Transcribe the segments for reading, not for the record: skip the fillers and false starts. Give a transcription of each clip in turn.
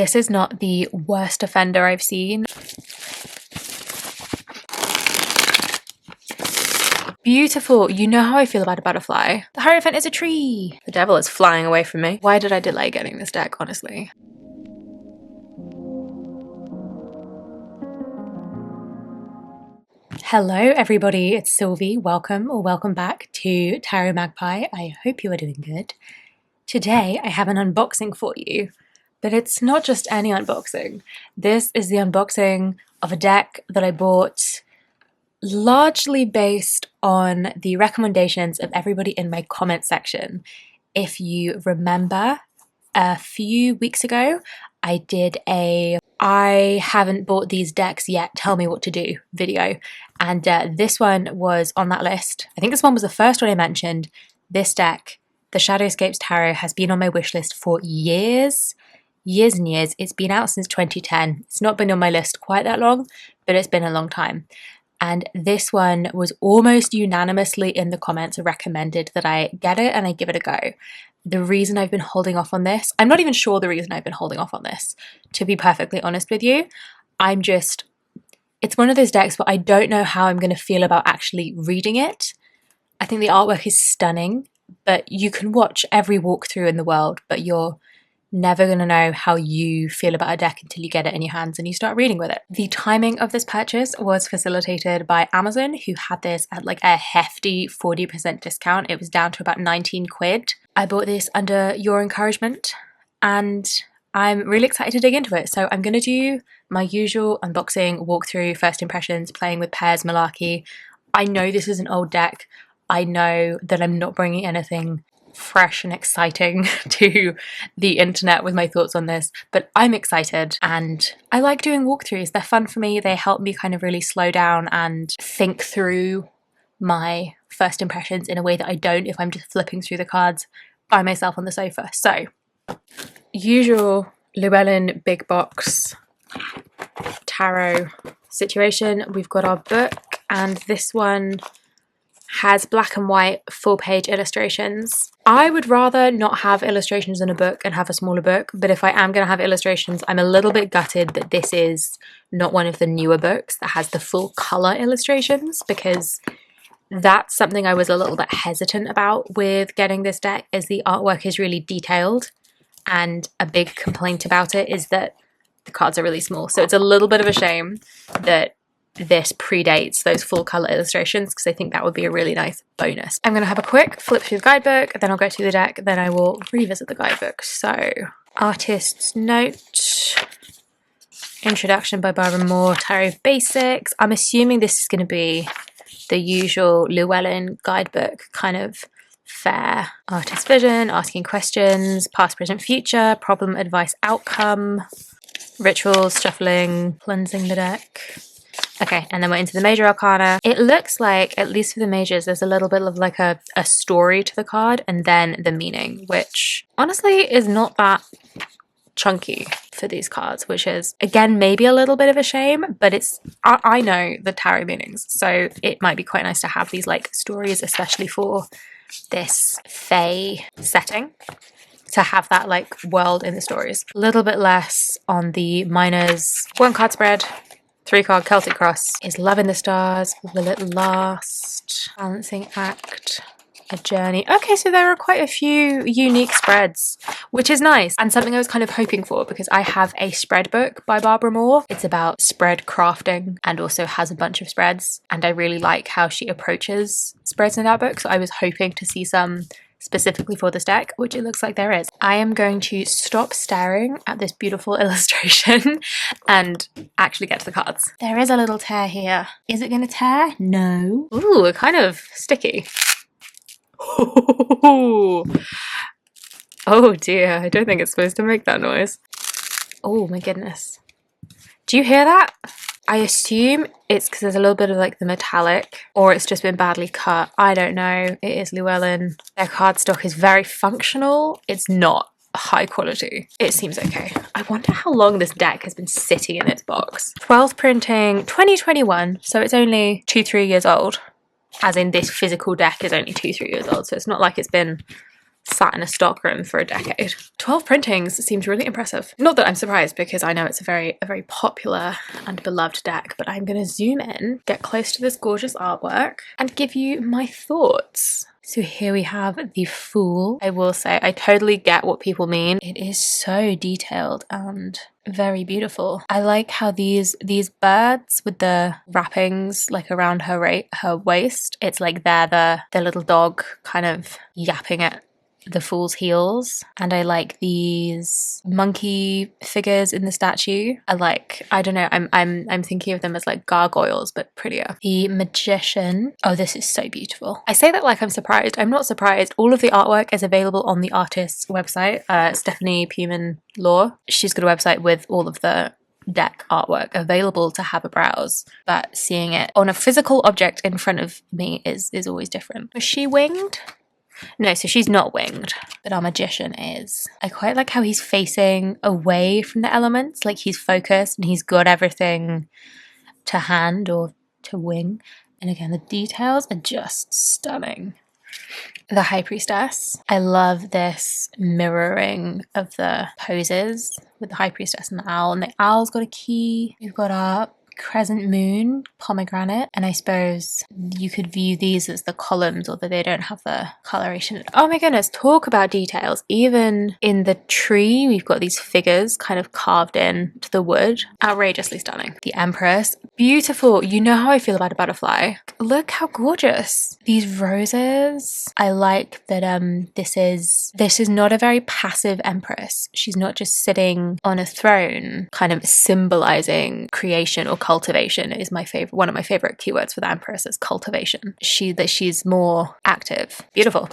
This is not the worst offender I've seen. Beautiful. You know how I feel about a butterfly. The Hierophant is a tree. The devil is flying away from me. Why did I delay getting this deck, honestly? Hello everybody, it's Sylvie. Welcome or welcome back to Tarot Magpie. I hope you are doing good. Today I have an unboxing for you, but it's not just any unboxing. This is the unboxing of a deck that I bought largely based on the recommendations of everybody in my comment section. If you remember, a few weeks ago I did a I haven't bought these decks yet, tell me what to do video, and this one was on that list. I think this one was the first one I mentioned. This deck, the Shadowscapes Tarot, has been on my wish list for years and years. It's been out since 2010. It's not been on my list quite that long, but it's been a long time. And this one was almost unanimously in the comments recommended that I get it and I give it a go. The reason I've been holding off on this, I'm not even sure the reason I've been holding off on this, to be perfectly honest with you. It's one of those decks, but I don't know how I'm going to feel about actually reading it. I think the artwork is stunning, but you can watch every walkthrough in the world, but you're never going to know how you feel about a deck until you get it in your hands and you start reading with it. The timing of this purchase was facilitated by Amazon, who had this at like a hefty 40% discount. It was down to about 19 quid. I bought this under your encouragement and I'm really excited to dig into it. So I'm going to do my usual unboxing, walkthrough, first impressions, playing with pairs, malarkey. I know this is an old deck. I know that I'm not bringing anything fresh and exciting to the internet with my thoughts on this, but I'm excited and I like doing walkthroughs. They're fun for me. They help me kind of really slow down and think through my first impressions in a way that I don't if I'm just flipping through the cards by myself on the sofa. So, usual Llewellyn big box tarot situation. We've got our book, and this one has black and white full page illustrations. I would rather not have illustrations in a book and have a smaller book, but if I am going to have illustrations, I'm a little bit gutted that this is not one of the newer books that has the full colour illustrations, because that's something I was a little bit hesitant about with getting this deck, as the artwork is really detailed, and a big complaint about it is that the cards are really small. So it's a little bit of a shame that this predates those full colour illustrations, because I think that would be a really nice bonus. I'm going to have a quick flip through the guidebook, then I'll go through the deck, then I will revisit the guidebook. So, artist's note, introduction by Barbara Moore, Tarot Basics. I'm assuming this is going to be the usual Llewellyn guidebook kind of fare. Artist vision, asking questions, past, present, future, problem, advice, outcome, rituals, shuffling, cleansing the deck. Okay, and then we're into the major arcana. It looks like, at least for the majors, there's a little bit of like a story to the card and then the meaning, which honestly is not that chunky for these cards, which is, again, maybe a little bit of a shame, but I know the tarot meanings, so it might be quite nice to have these like stories, especially for this Fae setting, to have that like world in the stories. A little bit less on the minors. 1 card spread. 3-card Celtic Cross. Is love in the stars? Will it last? Balancing act. A journey. Okay, so there are quite a few unique spreads, which is nice and something I was kind of hoping for, because I have a spread book by Barbara Moore. It's about spread crafting and also has a bunch of spreads, and I really like how she approaches spreads in that book, so I was hoping to see some specifically for this deck, which it looks like there is. I am going to stop staring at this beautiful illustration and actually get to the cards. There is a little tear here. Is it going to tear? No. Ooh, kind of sticky. Oh dear, I don't think it's supposed to make that noise. Oh my goodness. Do you hear that? I assume it's because there's a little bit of like the metallic, or it's just been badly cut. I don't know. It is Llewellyn. Their cardstock is very functional. It's not high quality. It seems okay. I wonder how long this deck has been sitting in its box. 12th printing 2021, so it's only 2-3 years old. As in, this physical deck is only 2-3 years old, so it's not like it's been sat in a stockroom for a decade. 12 printings seems really impressive. Not that I'm surprised, because I know it's a very popular and beloved deck, but I'm gonna zoom in, get close to this gorgeous artwork, and give you my thoughts. So here we have the Fool. I will say, I totally get what people mean. It is so detailed and very beautiful. I like how these birds with the wrappings like around her waist, it's like they're the little dog kind of yapping at the Fool's heels. And I like these monkey figures in the statue. I don't know, I'm thinking of them as like gargoyles, but prettier. The Magician. Oh, this is so beautiful. I say that like I'm surprised. I'm not surprised. All of the artwork is available on the artist's website, Stephanie Puman Law. She's got a website with all of the deck artwork available to have a browse, but seeing it on a physical object in front of me is always different. Was she winged? No, so she's not winged, but our Magician is. I quite like how he's facing away from the elements, like he's focused and he's got everything to hand or to wing. And again, the details are just stunning. The High Priestess. I love this mirroring of the poses with the High Priestess and the owl. And the owl's got a key. We've got our crescent moon, pomegranate, and I suppose you could view these as the columns, although they don't have the coloration. Oh my goodness, talk about details. Even in the tree, we've got these figures kind of carved in to the wood. Outrageously stunning. The Empress, beautiful. You know how I feel about a butterfly. Look how gorgeous. These roses. I like that this is not a very passive Empress. She's not just sitting on a throne, kind of symbolizing creation or cultivation is one of my favorite keywords for the Empress is cultivation. She's more active. Beautiful.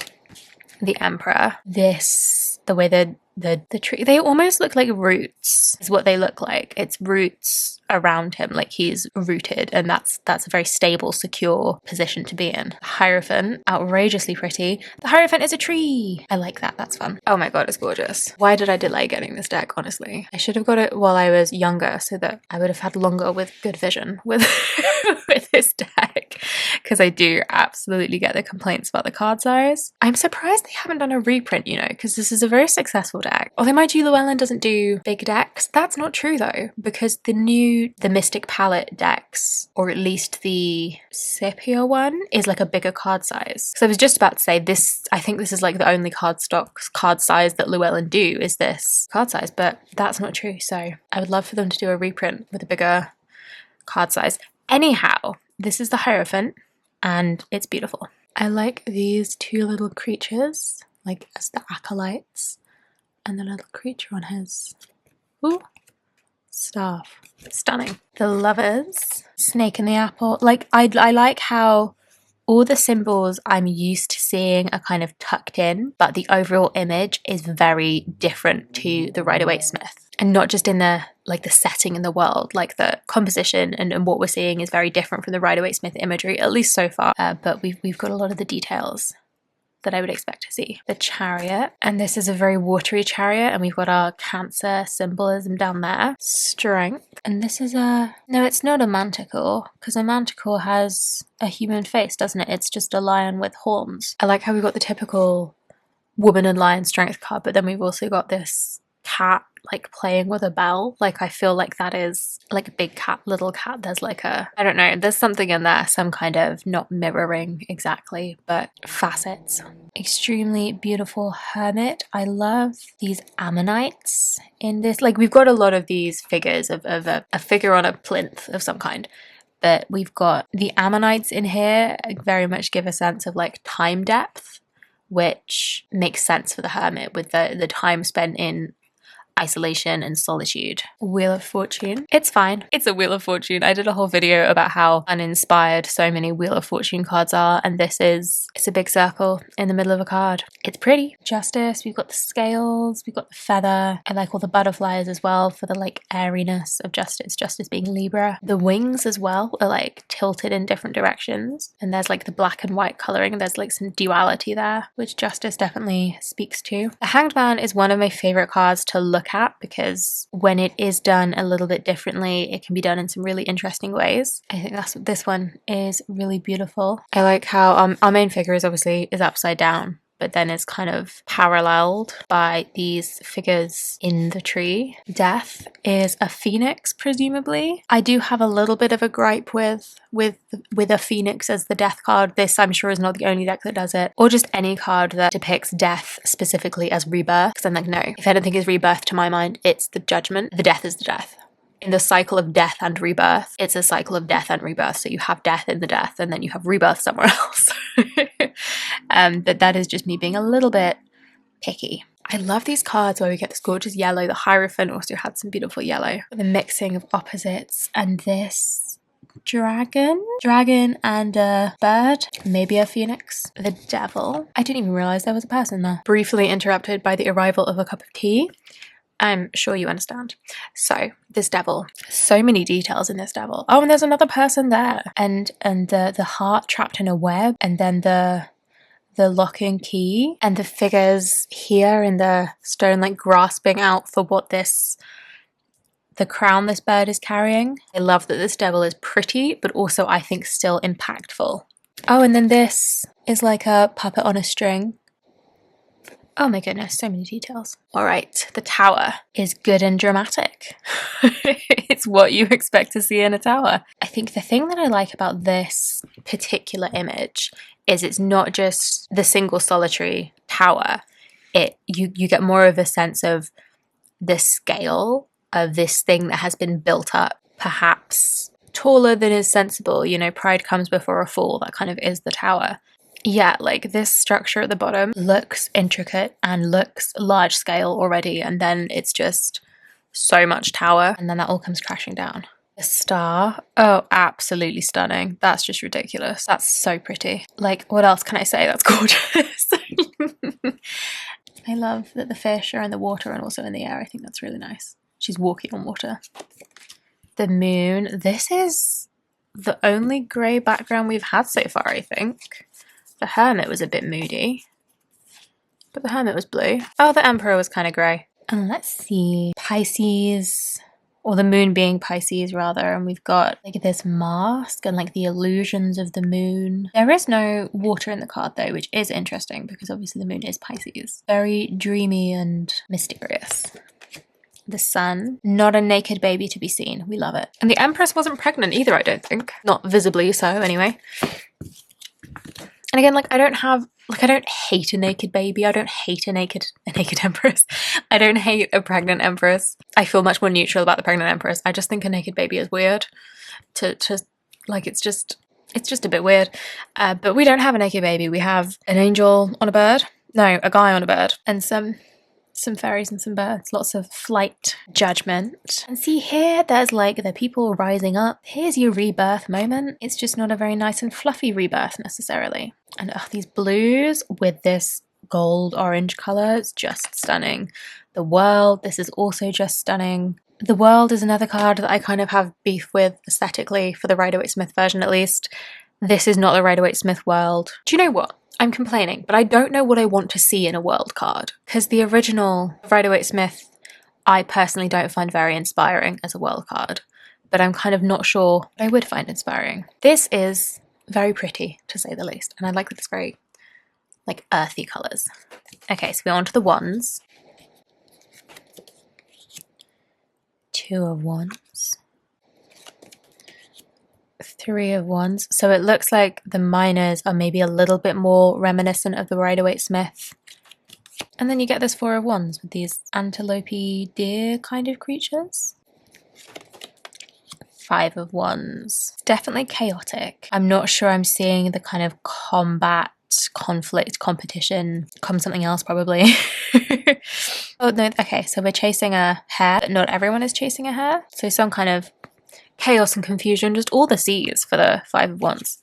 The Emperor. The way the tree, they almost look like roots is what they look like. It's roots around him, like he's rooted, and that's a very stable, secure position to be in. Hierophant, outrageously pretty. The Hierophant is a tree. I like that. That's fun. Oh my god, it's gorgeous. Why did I delay getting this deck, honestly? I should have got it while I was younger so that I would have had longer with good vision with with this deck, because I do absolutely get the complaints about the card size. I'm surprised they haven't done a reprint, because this is a very successful deck. Although mind you, Llewellyn doesn't do big decks. That's not true though, because the Mystic Palette decks, or at least the Sepia one, is like a bigger card size. So I was just about to say this, I think this is like the only cardstock card size that Llewellyn do is this card size, but that's not true. So I would love for them to do a reprint with a bigger card size. Anyhow, this is the Hierophant and it's beautiful. I like these two little creatures, like as the acolytes, and the little creature on his staff. Stunning. The Lovers, Snake in the Apple. Like I like how all the symbols I'm used to seeing are kind of tucked in, but the overall image is very different to the Rider-Waite-Smith. And not just in the setting in the world, like the composition and what we're seeing is very different from the Rider-Waite-Smith imagery, at least so far. But we've got a lot of the details that I would expect to see. The Chariot, and this is a very watery chariot, and we've got our Cancer symbolism down there. Strength, and this is no, it's not a manticore, because a manticore has a human face, doesn't it? It's just a lion with horns. I like how we've got the typical woman and lion strength card, but then we've also got this cat like playing with a bell. Like I feel like that is like a big cat, little cat. There's like I don't know, there's something in there, some kind of not mirroring exactly, but facets. Extremely beautiful Hermit. I love these ammonites in this. Like we've got a lot of these figures of a figure on a plinth of some kind, but we've got the ammonites in here very much give a sense of like time depth, which makes sense for the Hermit with the time spent in isolation and solitude. Wheel of Fortune. It's fine. It's a Wheel of Fortune. I did a whole video about how uninspired so many Wheel of Fortune cards are, and it's a big circle in the middle of a card. It's pretty. Justice. We've got the scales. We've got the feather. I like all the butterflies as well for the like airiness of Justice. Justice being Libra. The wings as well are like tilted in different directions, and there's like the black and white coloring, and there's like some duality there, which Justice definitely speaks to. The Hanged Man is one of my favorite cards to look at, because when it is done a little bit differently, it can be done in some really interesting ways. I think this one is really beautiful. I like how our main figure is upside down, but then is kind of paralleled by these figures in the tree. Death is a phoenix, presumably. I do have a little bit of a gripe with a phoenix as the death card. This, I'm sure, is not the only deck that does it, or just any card that depicts death specifically as rebirth, because I'm like, no, if anything is rebirth to my mind, it's the judgment. The death is the death. In the cycle of death and rebirth, it's a cycle of death and rebirth. So you have death in the death, and then you have rebirth somewhere else. But that is just me being a little bit picky. I love these cards where we get this gorgeous yellow. The Hierophant also had some beautiful yellow. The mixing of opposites, and this dragon and a bird, maybe a phoenix. The devil. I didn't even realize there was a person there. Briefly interrupted by the arrival of a cup of tea. I'm sure you understand. So this devil, so many details in this devil. Oh, and there's another person there, and the heart trapped in a web, and then the lock and key, and the figures here in the stone, like grasping out for what the crown this bird is carrying. I love that this devil is pretty, but also I think still impactful. Oh, and then this is like a puppet on a string. Oh my goodness, so many details. All right, the tower is good and dramatic. It's what you expect to see in a tower. I think the thing that I like about this particular image is it's not just the single solitary tower. You get more of a sense of the scale of this thing that has been built up, perhaps taller than is sensible. You know, pride comes before a fall. That kind of is the tower. Yeah, like this structure at the bottom looks intricate and looks large scale already, and then it's just so much tower, and then that all comes crashing down. The star, oh, absolutely stunning. That's just ridiculous. That's so pretty. Like, what else can I say? That's gorgeous. I love that the fish are in the water and also in the air. I think that's really nice. She's walking on water. The moon, this is the only grey background we've had so far, I think. The Hermit was a bit moody, but the Hermit was blue. Oh, the Emperor was kind of grey. And let's see, Pisces, or the moon being Pisces rather, and we've got like this mask and like the illusions of the moon. There is no water in the card though, which is interesting because obviously the moon is Pisces. Very dreamy and mysterious. The sun, not a naked baby to be seen. We love it. And the Empress wasn't pregnant either, I don't think. Not visibly so, anyway. And again, like, I don't hate a naked baby. I don't hate a naked empress. I don't hate a pregnant empress. I feel much more neutral about the pregnant empress. I just think a naked baby is weird. It's just a bit weird. But we don't have a naked baby. We have an angel on a bird. No, a guy on a bird. And some fairies and some birds. Lots of flight, judgment. And see here, there's like the people rising up. Here's your rebirth moment. It's just not a very nice and fluffy rebirth necessarily. And these blues with this gold orange colour, it's just stunning. The world, this is also just stunning. The world is another card that I kind of have beef with aesthetically for the Rider-Waite-Smith version at least. This is not the Rider-Waite-Smith world. Do you know what? I'm complaining, but I don't know what I want to see in a world card. Because the original Rider-Waite-Smith, I personally don't find very inspiring as a world card. But I'm kind of not sure what I would find inspiring. This is very pretty, to say the least. And I like that it's very, like, earthy colours. Okay, so we're on to the wands. 2 of wands. 3 of wands. So it looks like the minors are maybe a little bit more reminiscent of the Rider-Waite-Smith. And then you get this 4 of wands with these antelope deer kind of creatures. 5 of wands. Definitely chaotic. I'm not sure I'm seeing the kind of combat, conflict, competition. Something else probably. Oh no, okay, so we're chasing a hare. Not everyone is chasing a hare. So some kind of chaos and confusion, just all the C's for the 5 of wands.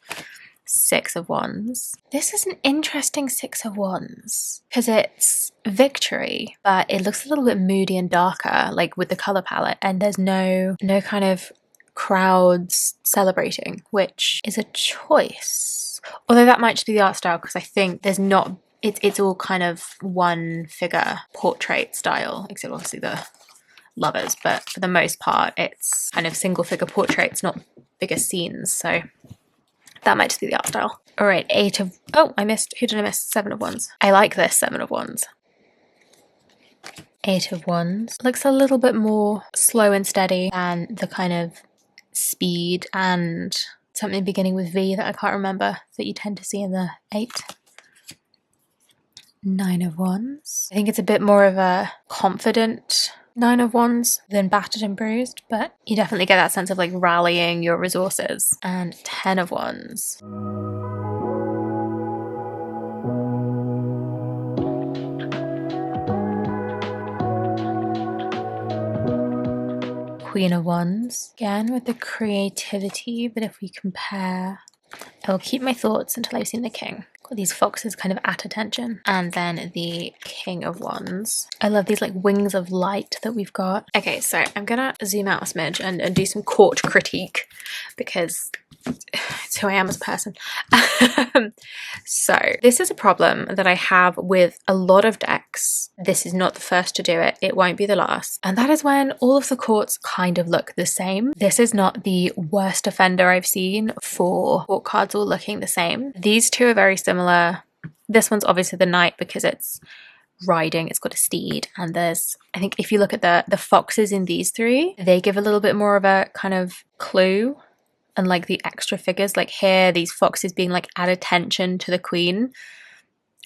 6 of wands. This is an interesting 6 of wands because it's victory, but it looks a little bit moody and darker, like with the color palette, and there's no kind of crowds celebrating, which is a choice. Although that might just be the art style, because I think there's not, it's all kind of one figure portrait style, except obviously the lovers, but for the most part it's kind of single figure portraits, not bigger scenes. So that might just be the art style. All right, 8 of, oh, I missed, who did I miss? 7 of Wands. I like this 7 of Wands. 8 of Wands. Looks a little bit more slow and steady than the kind of speed and something beginning with V that I can't remember that you tend to see in the 8. 9 of Wands. I think it's a bit more of a confident 9 of Wands than battered and bruised, but you definitely get that sense of like rallying your resources. And 10 of Wands. Queen of Wands. Again with the creativity, but if we compare, I will keep my thoughts until I've seen the King. Got these foxes kind of at attention. And then the King of Wands. I love these like wings of light that we've got. Okay, so I'm gonna zoom out a smidge and do some court critique because it's who I am as a person. So this is a problem that I have with a lot of decks. This is not the first to do it. It won't be the last. And that is when all of the courts kind of look the same. This is not the worst offender I've seen for court cards all looking the same. These two are very similar. This one's obviously the knight because it's riding, it's got a steed, and there's, I think if you look at the foxes in these three, they give a little bit more of a kind of clue. And like the extra figures, like here, these foxes being like at attention to the queen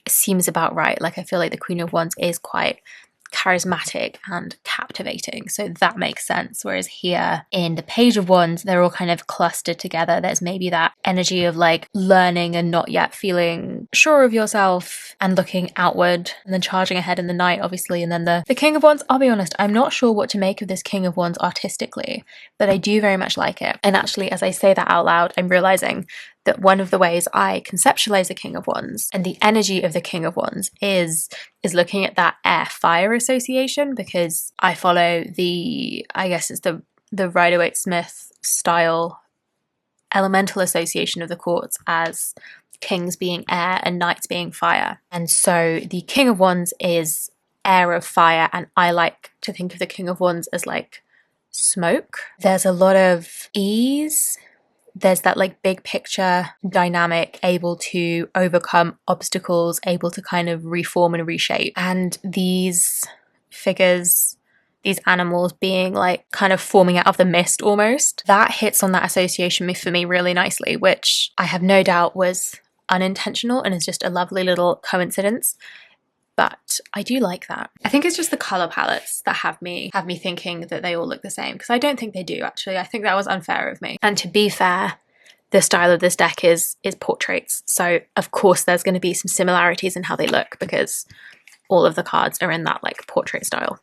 seems about right. Like I feel like the Queen of Wands is quite charismatic and captivating, so that makes sense. Whereas here in the Page of Wands, they're all kind of clustered together. There's maybe that energy of like learning and not yet feeling sure of yourself and looking outward, and then charging ahead in the Knight obviously, and then the King of Wands. I'll be honest, I'm not sure what to make of this King of Wands artistically, but I do very much like it. And actually, as I say that out loud, I'm realizing that one of the ways I conceptualize the King of Wands and the energy of the King of Wands is looking at that air-fire association, because I follow the, I guess it's the Rider-Waite-Smith style elemental association of the courts as kings being air and knights being fire. And so the King of Wands is air of fire, and I like to think of the King of Wands as like smoke. There's a lot of ease. There's that like big picture dynamic, able to overcome obstacles, able to kind of reform and reshape. And these figures, these animals being like kind of forming out of the mist almost, that hits on that association for me really nicely, which I have no doubt was unintentional and is just a lovely little coincidence. But I do like that. I think it's just the color palettes that have me thinking that they all look the same, because I don't think they do actually. I think that was unfair of me. And to be fair, the style of this deck is portraits. So of course there's going to be some similarities in how they look, because all of the cards are in that like portrait style.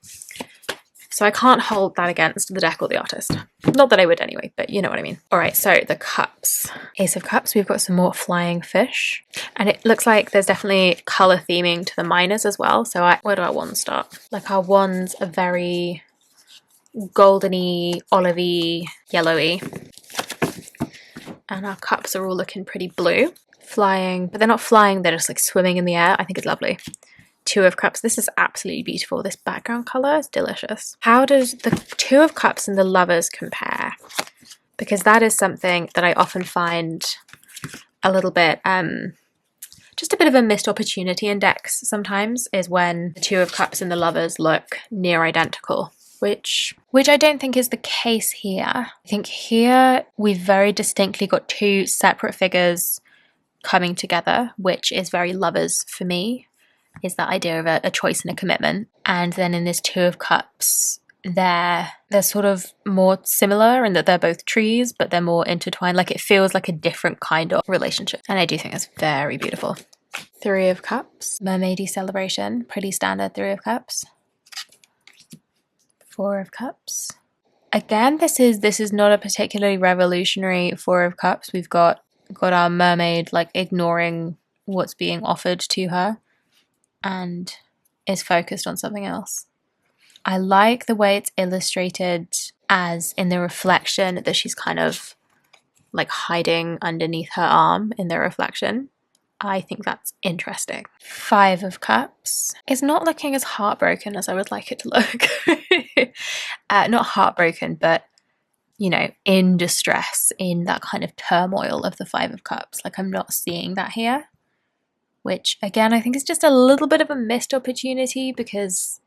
So I can't hold that against the deck or the artist. Not that I would anyway, but you know what I mean. All right, so the cups. Ace of Cups, we've got some more flying fish. And it looks like there's definitely colour theming to the minors as well. So where do our wands start? Like our wands are very goldeny, olivey, yellowy. And our cups are all looking pretty blue. Flying, but they're not flying, they're just like swimming in the air. I think it's lovely. 2 of Cups. This is absolutely beautiful. This background colour is delicious. How does the 2 of Cups and the Lovers compare? Because that is something that I often find a little bit, just a bit of a missed opportunity in decks sometimes, is when the 2 of Cups and the Lovers look near identical, which I don't think is the case here. I think here we've very distinctly got 2 separate figures coming together, which is very Lovers for me. Is that idea of a choice and a commitment. And then in this 2 of Cups, they're sort of more similar in that they're both trees, but they're more intertwined. Like it feels like a different kind of relationship. And I do think that's very beautiful. 3 of Cups, mermaidy celebration, pretty standard 3 of Cups. 4 of Cups. Again, this is not a particularly revolutionary 4 of Cups. We've got our mermaid like ignoring what's being offered to her and is focused on something else. I like the way it's illustrated as in the reflection that she's kind of like hiding underneath her arm in the reflection. I think that's interesting. 5 of Cups is not looking as heartbroken as I would like it to look. Not heartbroken, but you know, in distress, in that kind of turmoil of the Five of Cups. Like, I'm not seeing that here, which again, I think is just a little bit of a missed opportunity, because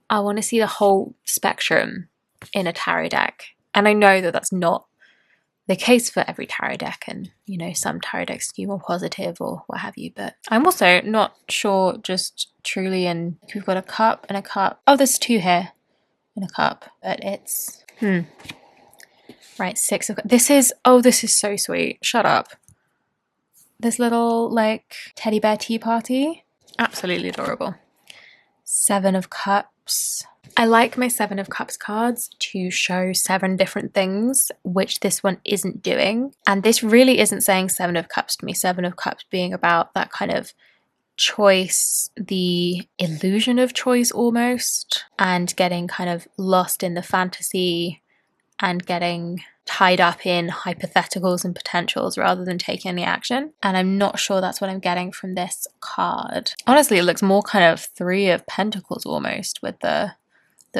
I want to see the whole spectrum in a tarot deck. And I know that that's not the case for every tarot deck, and you know, some tarot decks skew more positive or what have you, but I'm also not sure just truly. And we've got a cup and a cup. Oh, there's two here in a cup, but it's right, Six of Cups. This is so sweet. Shut up. This little like teddy bear tea party, absolutely adorable. Seven of Cups. I like my Seven of Cups cards to show 7 different things, which this one isn't doing. And this really isn't saying Seven of Cups to me. Seven of Cups being about that kind of choice, the illusion of choice almost, and getting kind of lost in the fantasy and getting tied up in hypotheticals and potentials rather than taking any action. And I'm not sure that's what I'm getting from this card. Honestly, it looks more kind of Three of Pentacles almost, with the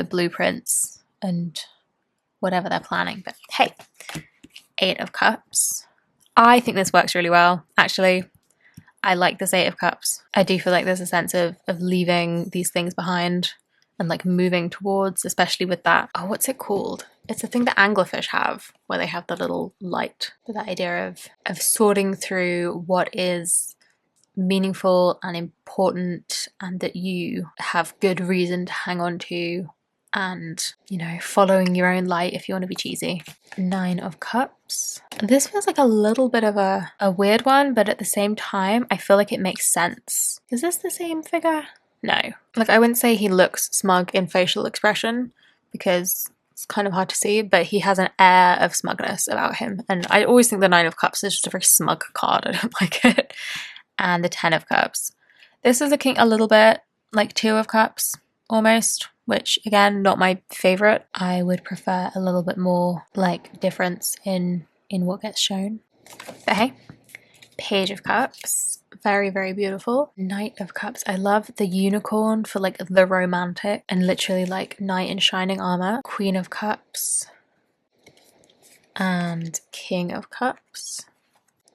blueprints and whatever they're planning. But hey, Eight of Cups. I think this works really well, actually. I like this Eight of Cups. I do feel like there's a sense of leaving these things behind and like moving towards, especially with that, oh, what's it called? It's a thing that anglerfish have, where they have the little light. But that idea of sorting through what is meaningful and important and that you have good reason to hang on to, and, you know, following your own light if you want to be cheesy. Nine of Cups. This feels like a little bit of a weird one, but at the same time, I feel like it makes sense. Is this the same figure? No. Like, I wouldn't say he looks smug in facial expression, because it's kind of hard to see, but he has an air of smugness about him. And I always think the Nine of Cups is just a very smug card. I don't like it. And the Ten of Cups. This is looking a little bit like Two of Cups, almost, which again, not my favorite. I would prefer a little bit more like difference in what gets shown. But hey, Page of Cups. Very, very beautiful. Knight of Cups. I love the unicorn for like the romantic, and literally like knight in shining armor. Queen of Cups. And King of Cups.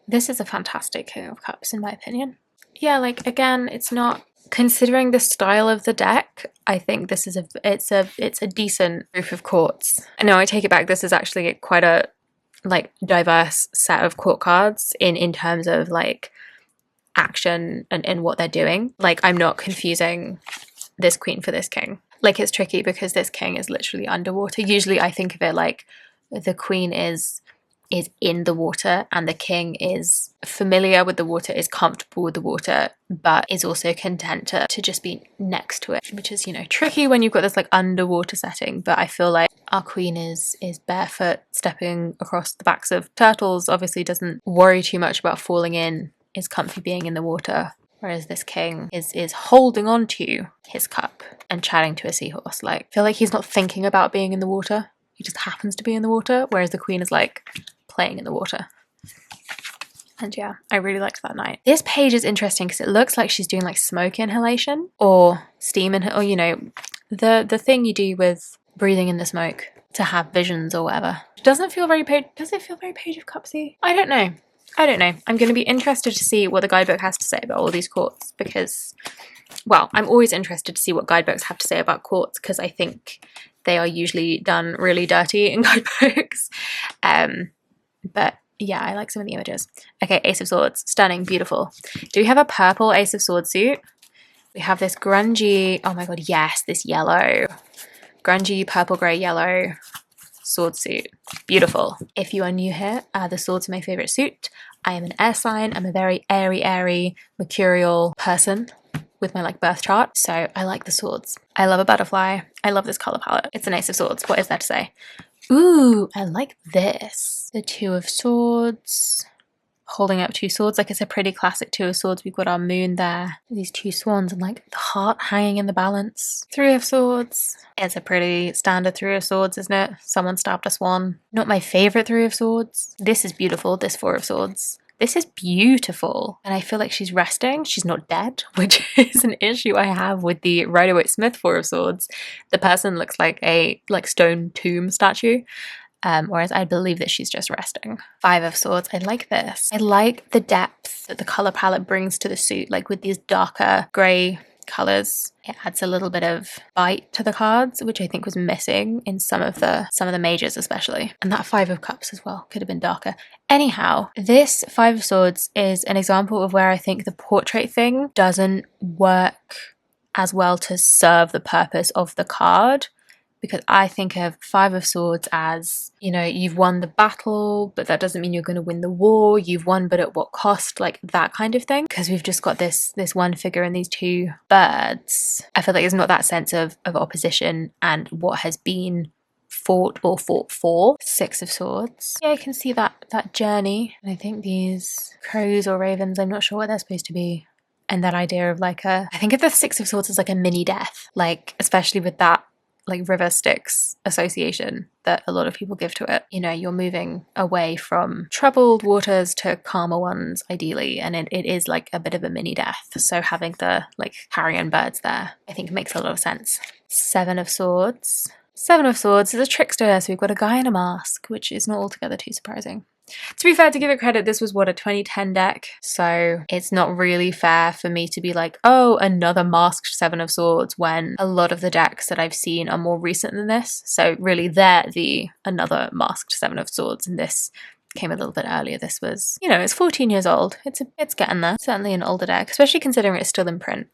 This is a fantastic King of Cups in my opinion. Yeah, like again, it's not, considering the style of the deck, I think this is it's a decent group of courts. No, I take it back. This is actually quite a like diverse set of court cards in terms of like action and what they're doing. Like, I'm not confusing this queen for this king. Like, it's tricky because this king is literally underwater. Usually I think of it like the queen is in the water and the king is familiar with the water, is comfortable with the water, but is also content to just be next to it, which is, you know, tricky when you've got this like underwater setting. But I feel like our queen is barefoot stepping across the backs of turtles, obviously doesn't worry too much about falling in, is comfy being in the water, whereas this king is holding on to his cup and chatting to a seahorse. Like, I feel like he's not thinking about being in the water, he just happens to be in the water, whereas the queen is like playing in the water. And yeah, I really liked that night. This page is interesting because it looks like she's doing like smoke inhalation or steam or, you know, the thing you do with breathing in the smoke to have visions or whatever. Doesn't feel very does it feel very Page of Cupsy? I don't know. I'm going to be interested to see what the guidebook has to say about all these courts, because, well, I'm always interested to see what guidebooks have to say about courts, because I think they are usually done really dirty in guidebooks. But yeah, I like some of the images. Okay, Ace of Swords. Stunning, beautiful. Do we have a purple Ace of Swords suit? We have this grungy, oh my god, yes, this yellow. Grungy, purple, grey, yellow sword suit. Beautiful. If you are new here, the swords are my favourite suit. I am an air sign. I'm a very airy, mercurial person with my like birth chart, so I like the swords. I love a butterfly. I love this colour palette. It's an Ace of Swords. What is there to say? Ooh, I like this. The Two of Swords. Holding up two swords. Like, it's a pretty classic Two of Swords. We've got our moon there. These two swans and like the heart hanging in the balance. Three of Swords. It's a pretty standard Three of Swords, isn't it? Someone stabbed a swan. Not my favourite Three of Swords. This is beautiful. This Four of Swords. This is beautiful. And I feel like she's resting. She's not dead, which is an issue I have with the Rider-Waite-Smith Four of Swords. The person looks like a stone tomb statue. whereas I believe that she's just resting. Five of Swords. I like this. I like the depth that the color palette brings to the suit, like with these darker grey colors. It adds a little bit of bite to the cards, which I think was missing in some of the majors especially. And that Five of Cups as well could have been darker. Anyhow, this Five of Swords is an example of where I think the portrait thing doesn't work as well to serve the purpose of the card, because I think of Five of Swords as, you know, you've won the battle, but that doesn't mean you're going to win the war. You've won, but at what cost? Like that kind of thing. Because we've just got this one figure and these two birds. I feel like there's not that sense of opposition and what has been fought or fought for. Six of Swords. Yeah, I can see that journey. And I think these crows or ravens, I'm not sure what they're supposed to be. And that idea of like I think of the Six of Swords as like a mini death. Like, especially with that like river Styx association that a lot of people give to it. You know, you're moving away from troubled waters to calmer ones ideally, and it is like a bit of a mini death. So having the like carrion birds there I think makes a lot of sense. Seven of Swords. Seven of Swords is a trickster, so we've got a guy in a mask, which is not altogether too surprising. To be fair, to give it credit, this was what, a 2010 deck, so it's not really fair for me to be like, oh, another masked Seven of Swords, when a lot of the decks that I've seen are more recent than this. So really they're the another masked Seven of Swords, and this came a little bit earlier. This was, you know, it's 14 years old. It's getting there. Certainly an older deck, especially considering it's still in print.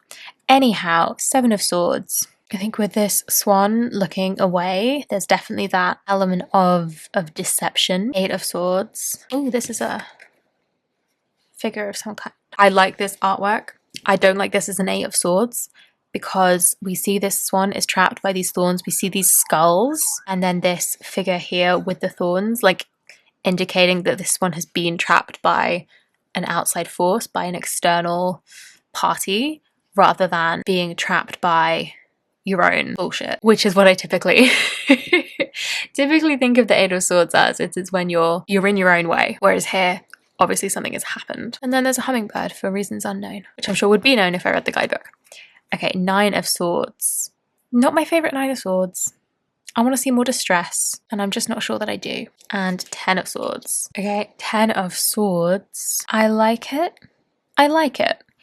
Anyhow, Seven of Swords. I think with this swan looking away, there's definitely that element of deception. Eight of Swords. Oh, this is a figure of some kind. I like this artwork. I don't like this as an Eight of Swords because we see this swan is trapped by these thorns. We see these skulls and then this figure here with the thorns, like indicating that this one has been trapped by an outside force, by an external party, rather than being trapped by your own bullshit, which is what I typically think of the Eight of Swords as. It's when you're in your own way, whereas here obviously something has happened. And then there's a hummingbird for reasons unknown, which I'm sure would be known if I read the guidebook. Okay, Nine of Swords. Not my favorite Nine of Swords. I want to see more distress, and I'm just not sure that I do. And Ten of Swords. Okay, Ten of Swords. I like it.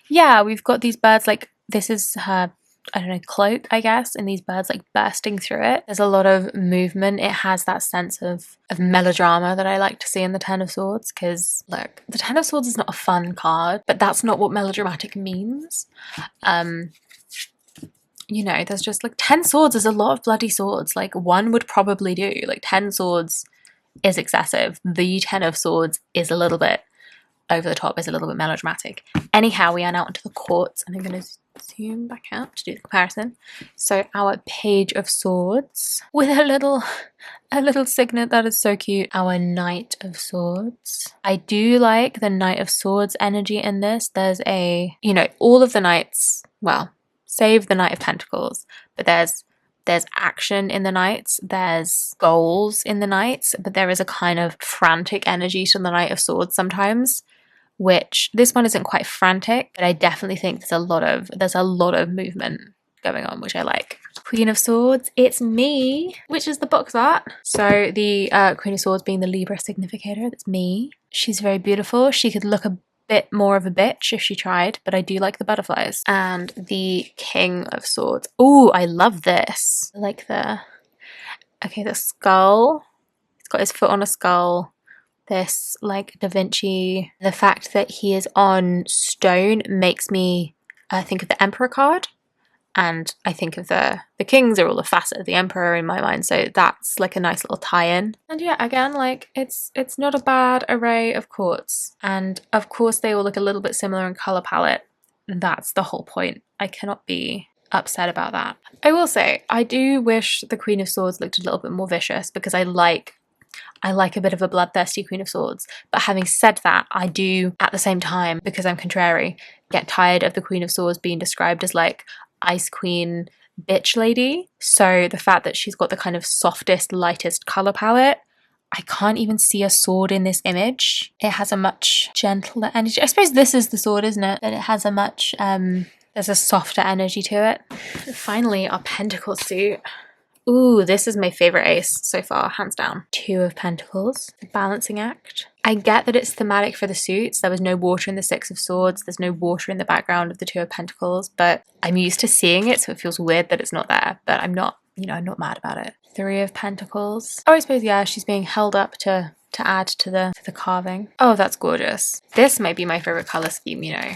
Yeah, we've got these birds, like this is her, I don't know, cloak, I guess, and these birds like bursting through it. There's a lot of movement. It has that sense of melodrama that I like to see in the Ten of Swords, because look, the Ten of Swords is not a fun card, but that's not what melodramatic means. You know, there's just like 10 swords is a lot of bloody swords. Like one would probably do. Like 10 swords is excessive. The 10 of Swords is a little bit over the top, is a little bit melodramatic. Anyhow, we are now into the courts, and I'm going to zoom back out to do the comparison. So our Page of Swords with a little signet that is so cute. Our Knight of Swords. I do like the Knight of Swords energy in this. There's a, you know, all of the knights, well, save the Knight of Pentacles, but there's action in the knights, there's goals in the knights, but there is a kind of frantic energy to the Knight of Swords sometimes, which this one isn't quite frantic, but I definitely think there's a lot of movement going on, which I like. Queen of Swords, it's me, which is the box art. So the Queen of Swords being the Libra significator, that's me. She's very beautiful. She could look a bit more of a bitch if she tried, but I do like the butterflies. And the King of Swords. Oh, I love this. I like the skull. He's got his foot on a skull. This like Da Vinci. The fact that he is on stone makes me think of the Emperor card, and I think of the kings are all a facet of the Emperor in my mind, so that's like a nice little tie-in. And yeah, again, like it's not a bad array of courts, and of course they all look a little bit similar in color palette. That's the whole point. I cannot be upset about that. I will say I do wish the Queen of Swords looked a little bit more vicious, because I like a bit of a bloodthirsty Queen of Swords. But having said that, I do at the same time, because I'm contrary, get tired of the Queen of Swords being described as like Ice Queen bitch lady. So the fact that she's got the kind of softest, lightest color palette, I can't even see a sword in this image. It has a much gentler energy. I suppose this is the sword, isn't it? But it has a much there's a softer energy to it. Finally, our Pentacles suit. Ooh, this is my favorite ace so far, hands down. Two of Pentacles, the balancing act. I get that it's thematic for the suits. There was no water in the Six of Swords. There's no water in the background of the Two of Pentacles, but I'm used to seeing it, so it feels weird that it's not there, but I'm not, you know, I'm not mad about it. Three of Pentacles. Oh, I suppose, yeah, she's being held up to add to the carving. Oh, that's gorgeous. This might be my favorite color scheme, you know.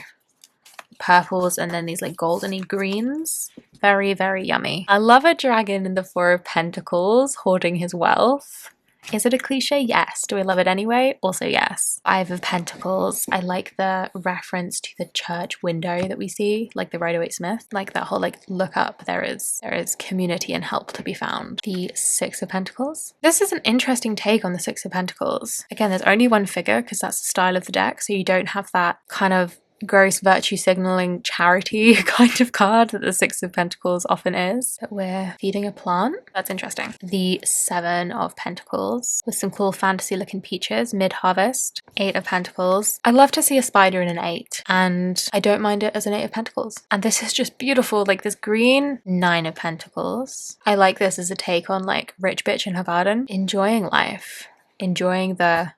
Purples and then these like goldeny greens. Very, very yummy. I love a dragon in the Four of Pentacles hoarding his wealth. Is it a cliche? Yes. Do I love it anyway? Also yes. Five of Pentacles. I like the reference to the church window that we see, like the Rider-Waite-Smith. Like that whole like look up, there is community and help to be found. The Six of Pentacles. This is an interesting take on the Six of Pentacles. Again, there's only one figure because that's the style of the deck, so you don't have that kind of gross virtue signaling charity kind of card that the Six of Pentacles often is. But we're feeding a plant. That's interesting. The Seven of Pentacles with some cool fantasy looking peaches, mid-harvest. Eight of Pentacles. I love to see a spider in an eight, and I don't mind it as an Eight of Pentacles. And this is just beautiful, like this green. Nine of Pentacles. I like this as a take on like rich bitch in her garden, enjoying life, enjoying the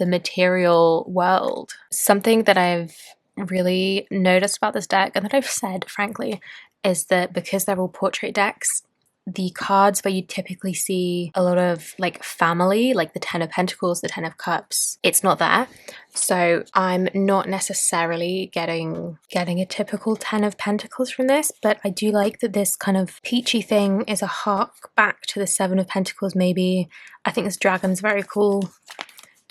material world. Something that I've really noticed about this deck, and that I've said frankly, is that because they're all portrait decks, the cards where you typically see a lot of like family, like the Ten of Pentacles, the Ten of Cups, it's not there. So I'm not necessarily getting a typical Ten of Pentacles from this, but I do like that this kind of peachy thing is a hark back to the Seven of Pentacles maybe. I think this dragon's very cool.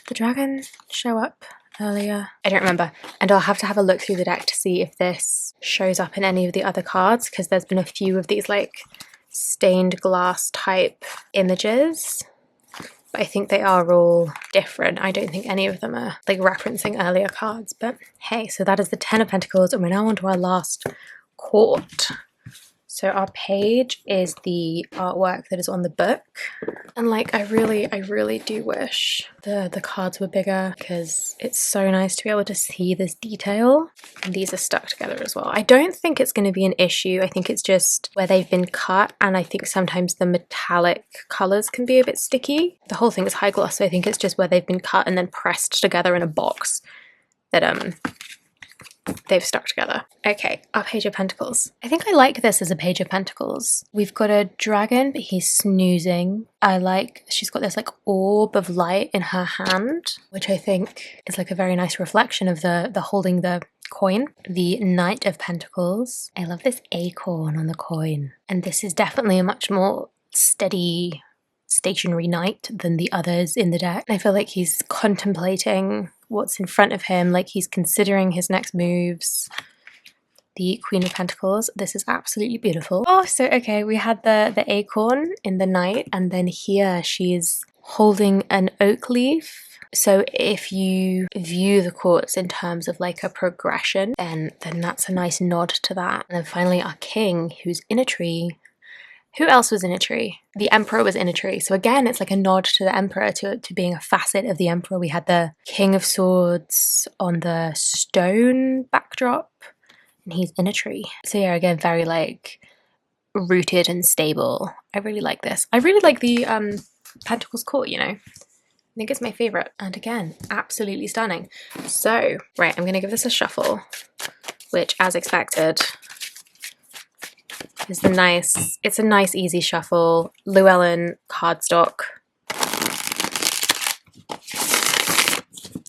The dragon show up earlier? I don't remember, and I'll have to have a look through the deck to see if this shows up in any of the other cards, because there's been a few of these like stained glass type images, but I think they are all different. I don't think any of them are like referencing earlier cards, but hey, so that is the Ten of Pentacles, and we're now on to our last court. So our page is the artwork that is on the book. And like, I really do wish the cards were bigger, because it's so nice to be able to see this detail. And these are stuck together as well. I don't think it's going to be an issue. I think it's just where they've been cut, and I think sometimes the metallic colors can be a bit sticky. The whole thing is high gloss, so I think it's just where they've been cut and then pressed together in a box that they've stuck together. Okay, our Page of Pentacles. I think I like this as a Page of Pentacles. We've got a dragon, but he's snoozing. I like, she's got this like orb of light in her hand, which I think is like a very nice reflection of the holding the coin. The Knight of Pentacles. I love this acorn on the coin. And this is definitely a much more steady, stationary knight than the others in the deck. I feel like he's contemplating what's in front of him, like he's considering his next moves. The Queen of Pentacles. This is absolutely beautiful. Oh, so okay, we had the acorn in the night, and then here she's holding an oak leaf. So if you view the quartz in terms of like a progression, then that's a nice nod to that. And then finally our king, who's in a tree. Who else was in a tree? The Emperor was in a tree. So again, it's like a nod to the Emperor, to being a facet of the Emperor. We had the King of Swords on the stone backdrop, and he's in a tree. So yeah, again, very like rooted and stable. I really like this. I really like the Pentacles Court, you know. I think it's my favorite. And again, absolutely stunning. So, right, I'm going to give this a shuffle, which as expected is it's a nice easy shuffle. Llewellyn cardstock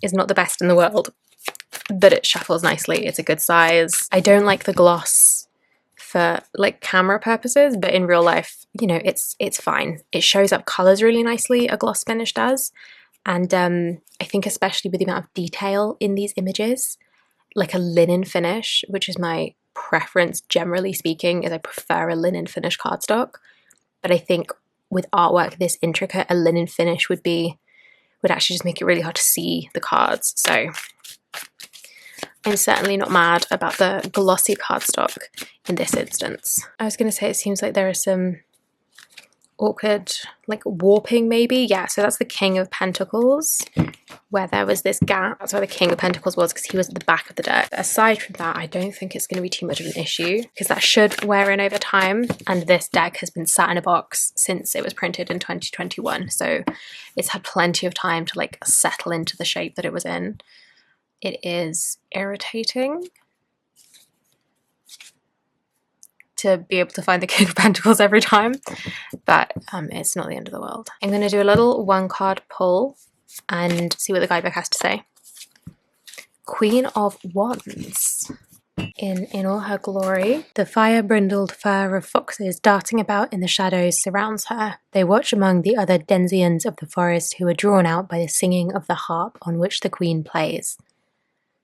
is not the best in the world, but it shuffles nicely. It's a good size. I don't like the gloss for like camera purposes, but in real life, you know, it's fine. It shows up colors really nicely, a gloss finish does. And I think especially with the amount of detail in these images, like a linen finish, which is my preference generally speaking, is I prefer a linen finish cardstock, but I think with artwork this intricate, a linen finish would actually just make it really hard to see the cards. So I'm certainly not mad about the glossy cardstock in this instance. I was going to say it seems like there are some awkward, like warping maybe. Yeah, so that's the King of Pentacles, where there was this gap. That's where the King of Pentacles was, because he was at the back of the deck. But aside from that, I don't think it's going to be too much of an issue, because that should wear in over time, and this deck has been sat in a box since it was printed in 2021, so it's had plenty of time to like settle into the shape that it was in. It is irritating to be able to find the King of Pentacles every time, but it's not the end of the world. I'm going to do a little one card pull and see what the guidebook has to say. Queen of Wands. In all her glory, the fire-brindled fur of foxes darting about in the shadows surrounds her. They watch among the other denizens of the forest, who are drawn out by the singing of the harp on which the queen plays.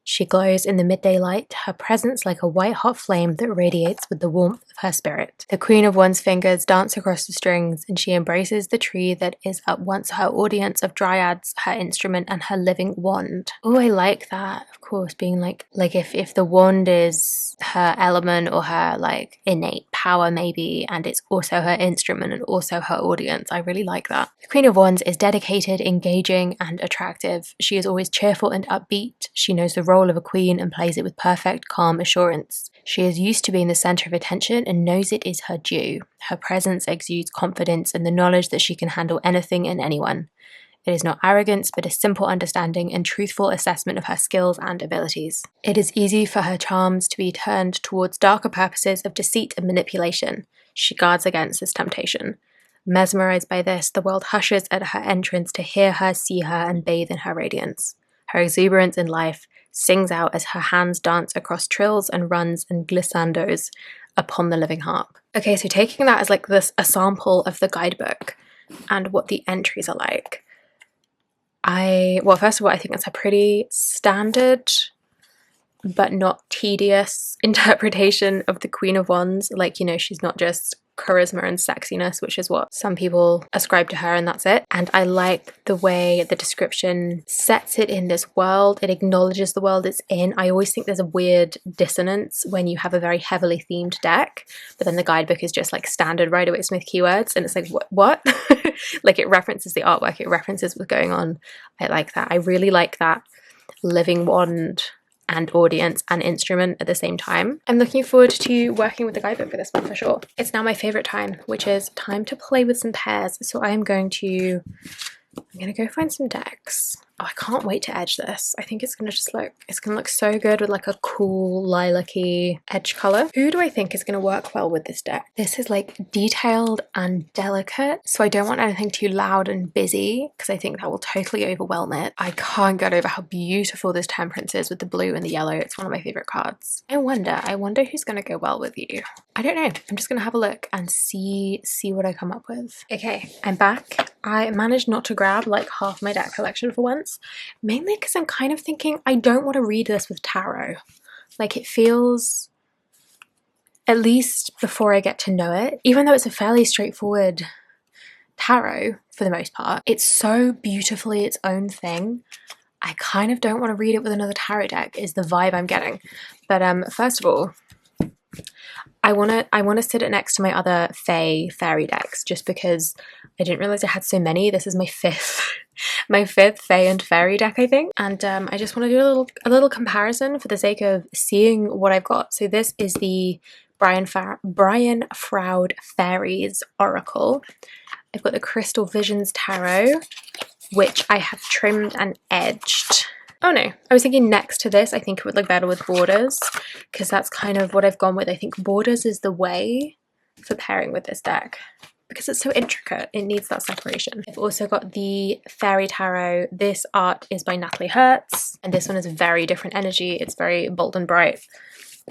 She glows in the midday light, her presence like a white-hot flame that radiates with the warmth of her spirit. The Queen of Wands' fingers dance across the strings, and she embraces the tree that is at once her audience of dryads, her instrument, and her living wand. Oh, I like that, of course, being like if the wand is her element or her like innate power maybe, and it's also her instrument and also her audience. I really like that. The Queen of Wands is dedicated, engaging, and attractive. She is always cheerful and upbeat. She knows the role of a queen and plays it with perfect, calm assurance. She is used to being the center of attention and knows it is her due. Her presence exudes confidence and the knowledge that she can handle anything and anyone. It is not arrogance, but a simple understanding and truthful assessment of her skills and abilities. It is easy for her charms to be turned towards darker purposes of deceit and manipulation. She guards against this temptation. Mesmerized by this, the world hushes at her entrance to hear her, see her, and bathe in her radiance. Her exuberance in life sings out as her hands dance across trills and runs and glissandos upon the living harp. Okay, so taking that as like a sample of the guidebook and what the entries are like. Well, first of all, I think that's a pretty standard but not tedious interpretation of the Queen of Wands. Like, you know, she's not just charisma and sexiness, which is what some people ascribe to her, and that's it. And I like the way the description sets it in this world. It acknowledges the world it's in. I always think there's a weird dissonance when you have a very heavily themed deck, but then the guidebook is just like standard Rider-Waite-Smith keywords, and it's like, what? Like, it references the artwork, it references what's going on. I like that. I really like that living wand and audience and instrument at the same time. I'm looking forward to working with the guidebook for this one for sure. It's now my favorite time, which is time to play with some pairs. So I'm gonna go find some decks. Oh, I can't wait to edge this. I think it's gonna look so good with like a cool lilac-y edge color. Who do I think is gonna work well with this deck? This is like detailed and delicate, so I don't want anything too loud and busy because I think that will totally overwhelm it. I can't get over how beautiful this Temperance is with the blue and the yellow. It's one of my favorite cards. I wonder who's gonna go well with you. I don't know. I'm just gonna have a look and see what I come up with. Okay, I'm back. I managed not to grab like half my deck collection for once, mainly because I'm kind of thinking I don't want to read this with tarot. Like, it feels, at least before I get to know it, even though it's a fairly straightforward tarot for the most part, it's so beautifully its own thing. I kind of don't want to read it with another tarot deck is the vibe I'm getting. But first of all, I want to sit it next to my other fairy decks, just because I didn't realize I had so many. This is my fifth fae and fairy deck, I think, and I just want to do a little comparison for the sake of seeing what I've got. So this is the Brian Froud Faeries Oracle. I've got the Crystal Visions Tarot, which I have trimmed and edged. Oh no, I was thinking next to this, I think it would look better with borders, because that's kind of what I've gone with. I think borders is the way for pairing with this deck, because it's so intricate, it needs that separation. I've also got the Fairy Tarot. This art is by Nathalie Hertz, and this one is a very different energy. It's very bold and bright.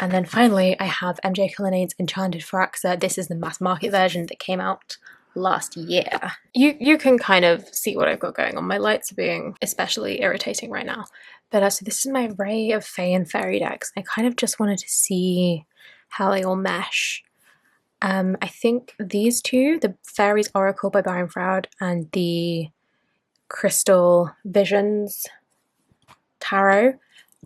And then finally, I have MJ Cullinane's Enchanted Phyrexia. This is the mass market version that came out last year. You can kind of see what I've got going on. My lights are being especially irritating right now. But so this is my array of fae and fairy decks. I kind of just wanted to see how they all mesh. I think these two, the Fairies Oracle by Brian Froud and the Crystal Visions Tarot,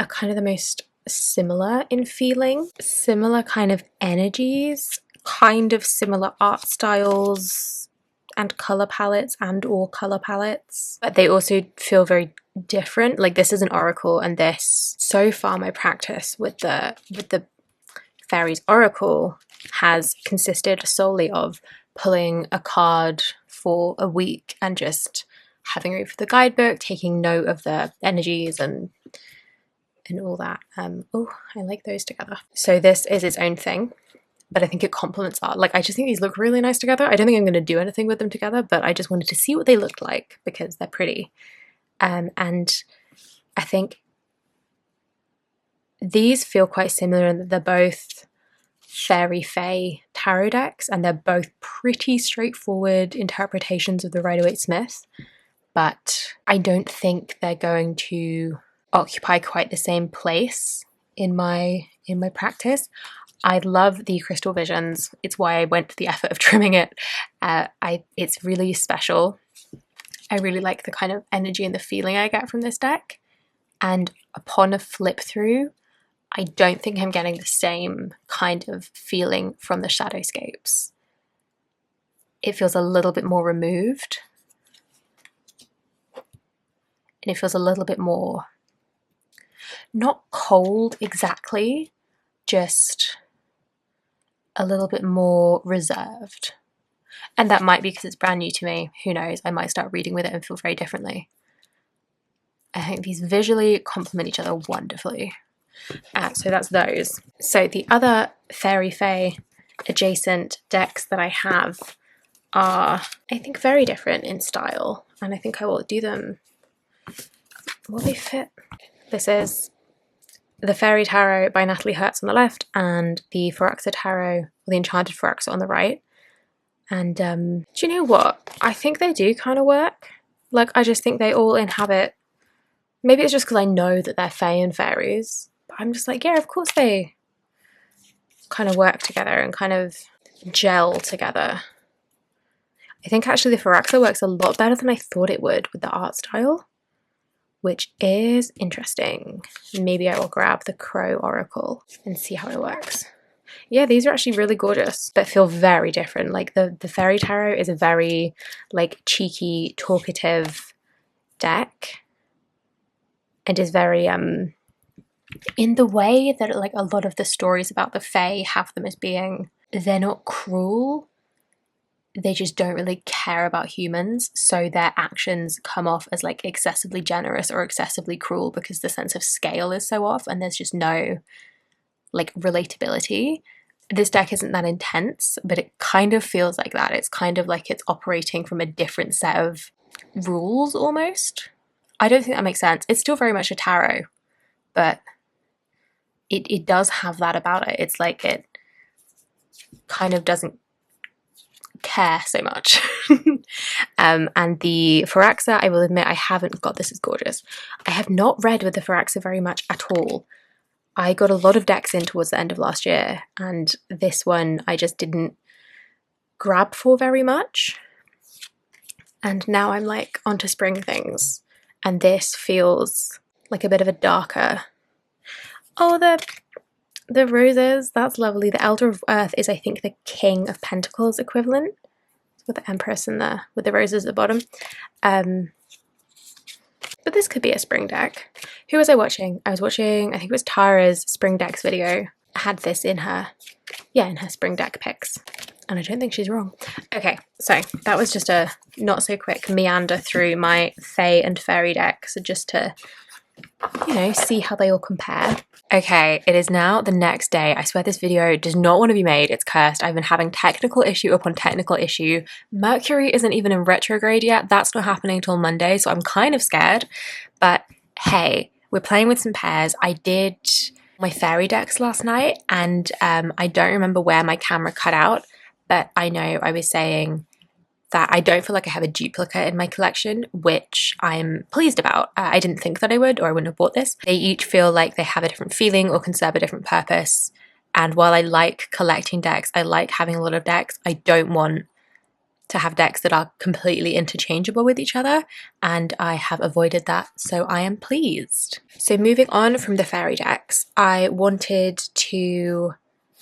are kind of the most similar in feeling. Similar kind of energies, kind of similar art styles, and colour palettes and or colour palettes, but they also feel very different. Like this is an oracle, and this, so far my practice with the Faeries oracle has consisted solely of pulling a card for a week and just having a read for the guidebook, taking note of the energies and all that. Oh, I like those together. So this is its own thing, but I think it complements art. Like, I just think these look really nice together. I don't think I'm going to do anything with them together, but I just wanted to see what they looked like because they're pretty. And I think these feel quite similar in that they're both fairy fae tarot decks, and they're both pretty straightforward interpretations of the Rider-Waite-Smith, but I don't think they're going to occupy quite the same place in my practice. I love the Crystal Visions. It's why I went to the effort of trimming it. It's really special. I really like the kind of energy and the feeling I get from this deck, and upon a flip through, I don't think I'm getting the same kind of feeling from the Shadowscapes. It feels a little bit more removed, and it feels a little bit more, not cold exactly, just a little bit more reserved. And that might be because it's brand new to me. Who knows? I might start reading with it and feel very differently. I think these visually complement each other wonderfully. So that's those. So the other Fairy Fae adjacent decks that I have are, I think, very different in style, and I think I will do them. Will they fit? This is the Fairy Tarot by Nathalie Hertz on the left, and the Pharaxa Tarot, or the Enchanted Pharaxa, on the right. And do you know what? I think they do kind of work. Like, I just think they all inhabit. Maybe it's just because I know that they're Fae and Fairies. I'm just like, yeah, of course they kind of work together and kind of gel together. I think actually the Pharaxa works a lot better than I thought it would with the art style, which is interesting. Maybe I will grab the Crow Oracle and see how it works. Yeah, these are actually really gorgeous, but feel very different. Like the Fairy Tarot is a very like cheeky, talkative deck, and is very in the way that like a lot of the stories about the Fae have them as being, they're not cruel, they just don't really care about humans, so their actions come off as like excessively generous or excessively cruel because the sense of scale is so off and there's just no like relatability. This deck isn't that intense, but it kind of feels like that. It's kind of like it's operating from a different set of rules almost. I don't think that makes sense. It's still very much a tarot, but it does have that about it. It's like it kind of doesn't care so much. And the Pharaxa, I will admit, I haven't got. This is gorgeous. I have not read with the Pharaxa very much at all. I got a lot of decks in towards the end of last year, and this one I just didn't grab for very much. And now I'm like onto spring things, and this feels like a bit of a darker. Oh, the roses, that's lovely. The Elder of Earth is, I think, the King of Pentacles equivalent, with the Empress and with the roses at the bottom. But this could be a spring deck. Who was I watching? I was watching, I think it was Tara's spring decks video. I had this in her spring deck picks. And I don't think she's wrong. Okay, so that was just a not so quick meander through my Fae and Fairy decks, just to, you know, see how they all compare. Okay, it is now the next day. I swear this video does not want to be made. It's cursed. I've been having technical issue upon technical issue. Mercury isn't even in retrograde yet. That's not happening till Monday, so I'm kind of scared. But hey, we're playing with some pairs. I did my fairy decks last night, and I don't remember where my camera cut out, but I know I was saying that I don't feel like I have a duplicate in my collection, which I'm pleased about. I didn't think that I would, or I wouldn't have bought this. They each feel like they have a different feeling or can serve a different purpose. And while I like collecting decks, I like having a lot of decks, I don't want to have decks that are completely interchangeable with each other, and I have avoided that, so I am pleased. So moving on from the fairy decks, I wanted to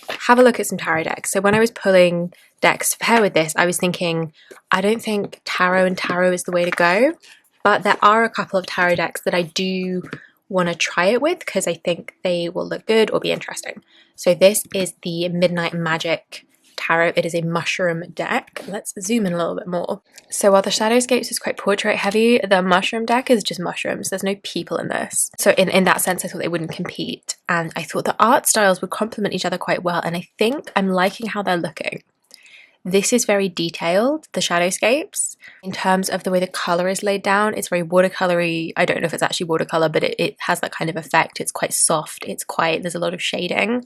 have a look at some tarot decks. So when I was pulling decks to pair with this, I was thinking, I don't think tarot and tarot is the way to go, but there are a couple of tarot decks that I do want to try it with because I think they will look good or be interesting. So this is the Midnight Magic Tarot. It is a mushroom deck. Let's zoom in a little bit more. So while the Shadowscapes is quite portrait heavy, the mushroom deck is just mushrooms. There's no people in this. So in that sense, I thought they wouldn't compete. And I thought the art styles would complement each other quite well. And I think I'm liking how they're looking. This is very detailed, the Shadowscapes. In terms of the way the colour is laid down, it's very watercolory. I don't know if it's actually watercolour, but it has that kind of effect. It's quite soft. There's a lot of shading.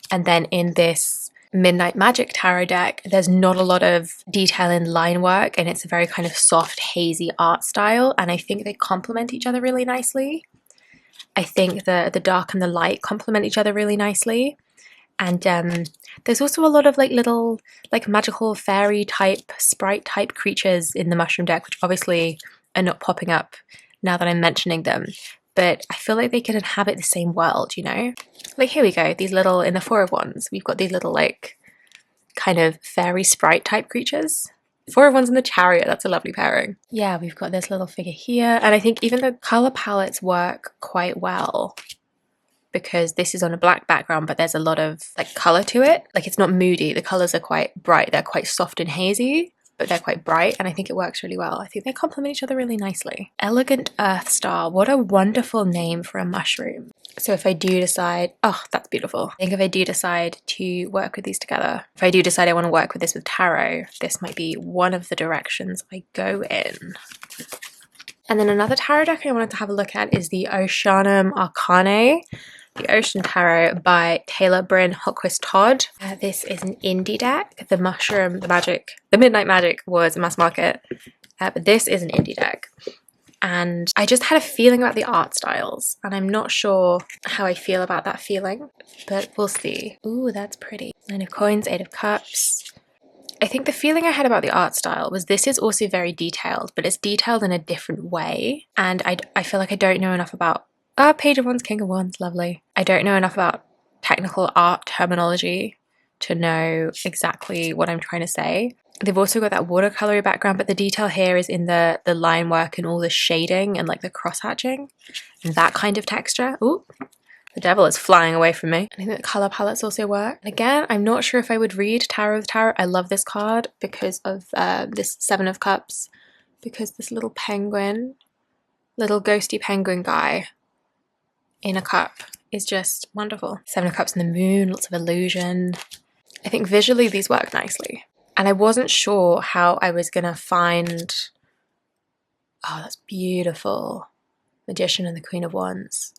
And then in this Midnight Magic Tarot deck, there's not a lot of detail in line work, and it's a very kind of soft, hazy art style. And I think they complement each other really nicely. I think the dark and the light complement each other really nicely. And there's also a lot of like little like magical fairy type, sprite type creatures in the mushroom deck, which obviously are not popping up now that I'm mentioning them. But I feel like they can inhabit the same world, you know? Like here we go, these little, in the Four of Wands, we've got these little like kind of fairy sprite type creatures. Four of Wands in the Chariot, that's a lovely pairing. Yeah, we've got this little figure here. And I think even the colour palettes work quite well, because this is on a black background, but there's a lot of like colour to it. Like it's not moody, the colours are quite bright, they're quite soft and hazy, but they're quite bright, and I think it works really well. I think they complement each other really nicely. Elegant Earth Star, what a wonderful name for a mushroom. So if I do decide, oh, that's beautiful. I think if I do decide to work with these together, if I do decide I want to work with this with tarot, this might be one of the directions I go in. And then another tarot deck I wanted to have a look at is the Oceanum Arcanae, the Ocean Tarot by Taylor Bryn Hocquist Todd. This is an indie deck. The mushroom, the Midnight Magic was a mass market, but this is an indie deck. And I just had a feeling about the art styles, and I'm not sure how I feel about that feeling, but we'll see. Ooh, that's pretty. Nine of Coins, Eight of Cups. I think the feeling I had about the art style was this is also very detailed, but it's detailed in a different way. And I feel like I don't know enough about Page of Wands, King of Wands, lovely. I don't know enough about technical art terminology to know exactly what I'm trying to say. They've also got that watercolory background, but the detail here is in the line work and all the shading and like the cross hatching and that kind of texture. Ooh, the devil is flying away from me. I think the colour palettes also work. And again, I'm not sure if I would read Tarot of Tarot. I love this card because of this Seven of Cups, because this little penguin, little ghosty penguin guy in a cup is just wonderful. Seven of Cups in the moon, lots of illusion. I think visually these work nicely. And I wasn't sure how I was gonna find, oh, that's beautiful. Magician and the Queen of Wands.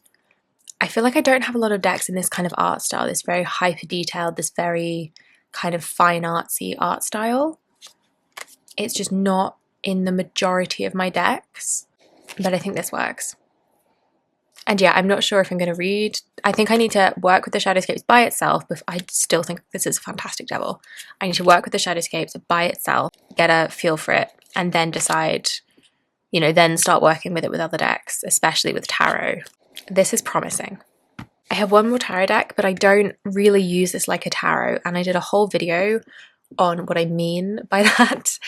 I feel like I don't have a lot of decks in this kind of art style, this very hyper detailed, this very kind of fine artsy art style. It's just not in the majority of my decks, but I think this works. And yeah, I'm not sure if I'm going to read. I think I need to work with the Shadowscapes by itself, but I still think this is a fantastic devil. I need to work with the Shadowscapes by itself, get a feel for it, and then decide, you know, then start working with it with other decks, especially with tarot. This is promising. I have one more tarot deck, but I don't really use this like a tarot, and I did a whole video on what I mean by that.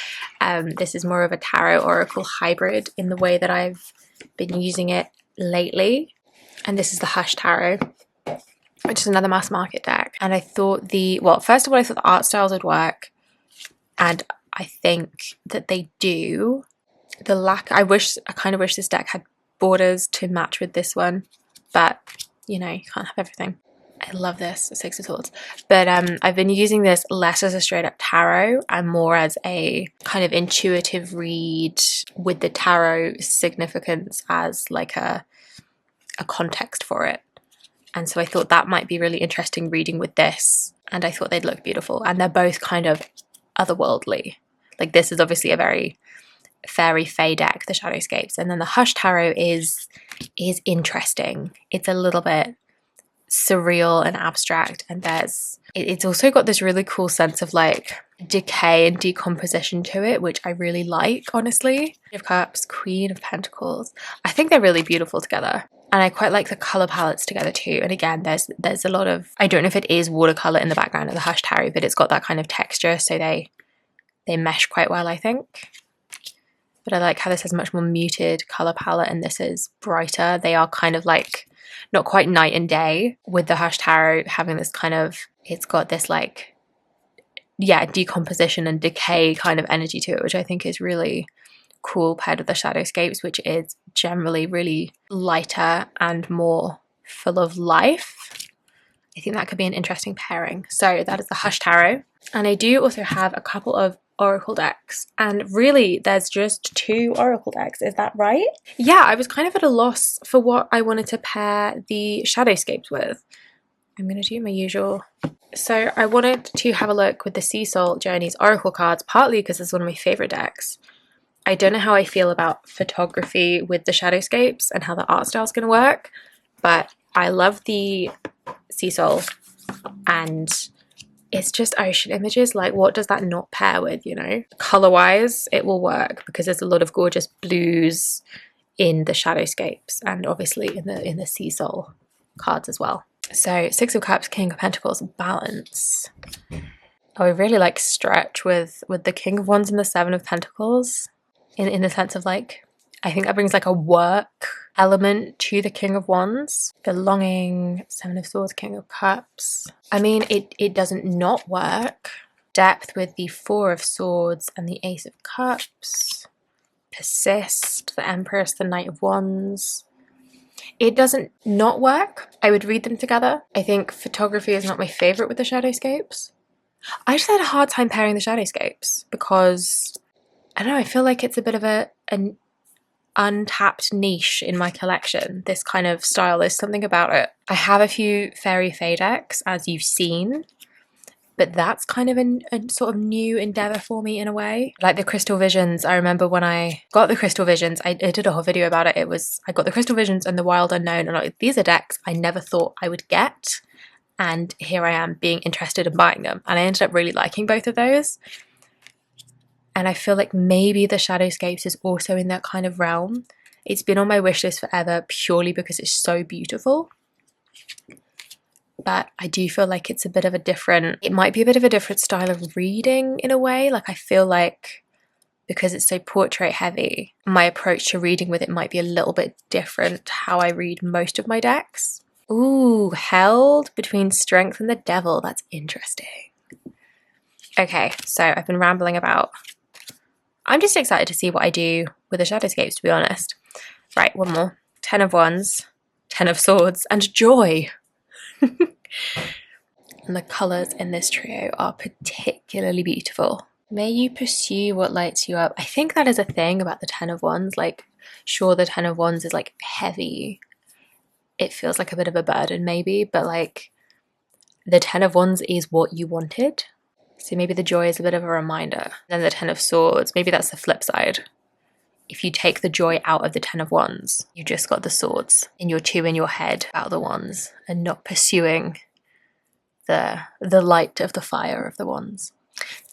This is more of a tarot oracle hybrid in the way that I've been using it lately, and this is the Hush Tarot, which is another mass market deck. And I thought first of all, I thought the art styles would work, and I think that they do. I kind of wish this deck had borders to match with this one, but you know, you can't have everything. I love this, Six of Swords. But I've been using this less as a straight up tarot and more as a kind of intuitive read with the tarot significance as like a context for it. And so I thought that might be really interesting reading with this, and I thought they'd look beautiful. And they're both kind of otherworldly. Like this is obviously a very fairy fae deck, the Shadowscapes, and then the Hush Tarot is interesting. It's a little bit surreal and abstract, and it's also got this really cool sense of like decay and decomposition to it, which I really like, honestly. Queen of Cups, Queen of Pentacles. I think they're really beautiful together. And I quite like the colour palettes together too. And again, there's a lot of, I don't know if it is watercolour in the background of the Hush Tarot, but it's got that kind of texture, so they mesh quite well, I think. But I like how this has much more muted colour palette and this is brighter. They are kind of like, not quite night and day, with the Hush Tarot having this kind of, it's got this like, yeah, decomposition and decay kind of energy to it, which I think is really cool paired with the Shadowscapes, which is generally really lighter and more full of life. I think that could be an interesting pairing. So that is the Hush Tarot. And I do also have a couple of Oracle decks, and really there's just 2 Oracle decks, is that right? Yeah, I was kind of at a loss for what I wanted to pair the Shadowscapes with. I'm going to do my usual. So I wanted to have a look with the Sea Soul Journeys Oracle cards, partly because it's one of my favourite decks. I don't know how I feel about photography with the Shadowscapes and how the art style is going to work, but I love the Sea Soul, and it's just ocean images. Like, what does that not pair with, you know? Color-wise, it will work because there's a lot of gorgeous blues in the Shadowscapes and obviously in the Sea Soul cards as well. So 6 of Cups, King of Pentacles, balance. Oh, I really like stretch with the King of Wands and the 7 of Pentacles in the sense of like, I think that brings like a work element to the King of Wands. Belonging, 7 of Swords, King of Cups. I mean, it doesn't not work. Depth with the 4 of Swords and the Ace of Cups. Persist, the Empress, the Knight of Wands. It doesn't not work. I would read them together. I think photography is not my favourite with the Shadowscapes. I just had a hard time pairing the Shadowscapes because, I don't know, I feel like it's a bit of an untapped niche in my collection. This kind of style, there's something about it. I have a few Fairy Fae decks, as you've seen, but that's kind of a sort of new endeavour for me in a way. Like the Crystal Visions, I remember when I got the Crystal Visions, I did a whole video about it. I got the Crystal Visions and the Wild Unknown, and like, these are decks I never thought I would get, and here I am being interested in buying them, and I ended up really liking both of those. And I feel like maybe the Shadowscapes is also in that kind of realm. It's been on my wish list forever purely because it's so beautiful. But I do feel like it's a bit of a different, it might be a bit of a different style of reading in a way. Like I feel like because it's so portrait heavy, my approach to reading with it might be a little bit different to how I read most of my decks. Ooh, held between Strength and the Devil. That's interesting. Okay, so I've been rambling about. I'm just excited to see what I do with the Shadowscapes, to be honest. Right, one more. 10 of Wands, 10 of Swords, and Joy. And the colours in this trio are particularly beautiful. May you pursue what lights you up. I think that is a thing about the 10 of Wands. Like, sure, the 10 of Wands is like heavy. It feels like a bit of a burden maybe, but like the 10 of Wands is what you wanted. So maybe the Joy is a bit of a reminder. Then the 10 of Swords, maybe that's the flip side. If you take the Joy out of the 10 of Wands, you just got the Swords in your 2 in your head about the Wands and not pursuing the light of the fire of the Wands.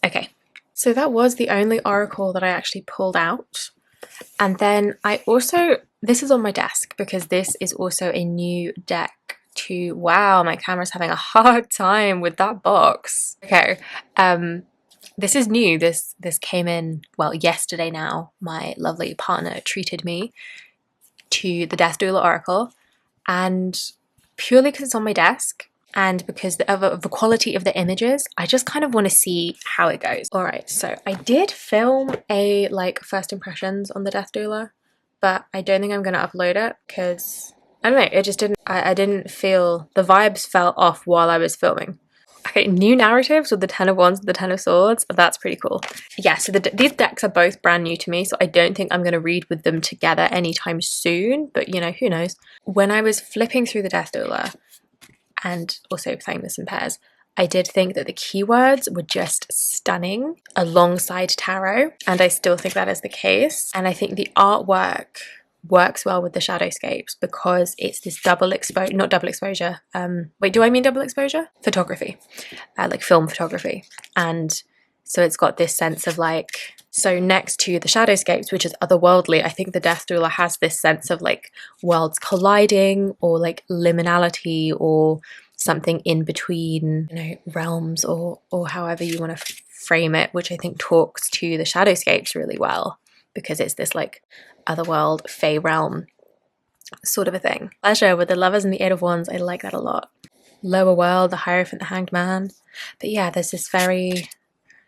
Okay, so that was the only oracle that I actually pulled out. And then I also, this is on my desk because this is also a new deck to, wow, my camera's having a hard time with that box. Okay, this is new. This came in, well, yesterday now. My lovely partner treated me to the Death Doula Oracle, and purely because it's on my desk and because of the quality of the images, I just kind of want to see how it goes. All right, so I did film a like first impressions on the Death Doula, but I don't think I'm going to upload it because I don't know, it just didn't, I didn't feel, the vibes fell off while I was filming. Okay, new narratives with the 10 of Wands and the 10 of Swords. That's pretty cool. Yeah, so these decks are both brand new to me, so I don't think I'm going to read with them together anytime soon, but you know, who knows. When I was flipping through the Death Doula, and also playing this in pairs, I did think that the keywords were just stunning alongside tarot, and I still think that is the case. And I think the artwork works well with the Shadowscapes because it's this double exposure, not double exposure, wait, do I mean double exposure? Photography, like film photography. And So it's got this sense of like, so next to the Shadowscapes, which is otherworldly, I think the Death Doula has this sense of like worlds colliding, or like liminality, or something in between, you know, realms, or however you want to frame it, which I think talks to the Shadowscapes really well, because it's this like otherworld, Fae realm sort of a thing. Pleasure with the Lovers and the Eight of Wands, I like that a lot. Lower world, the Hierophant, the Hanged Man. But yeah, there's this very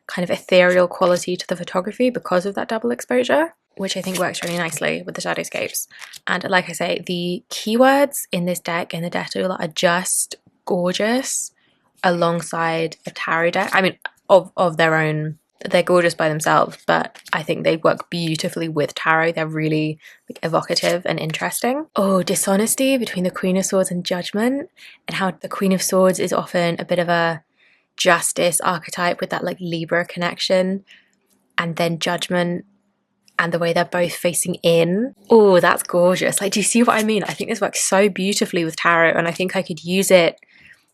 kind of ethereal quality to the photography because of that double exposure, which I think works really nicely with the Shadowscapes. And like I say, the keywords in this deck, in the Death Doula, are just gorgeous alongside a tarot deck. I mean, of their own, they're gorgeous by themselves, but I think they work beautifully with tarot. They're really like evocative and interesting. Oh, dishonesty between the Queen of Swords and Judgment, and how the Queen of Swords is often a bit of a justice archetype with that like Libra connection, and then Judgment and the way they're both facing in. Oh, that's gorgeous. Like, do you see what I mean? I think this works so beautifully with tarot, and I think I could use it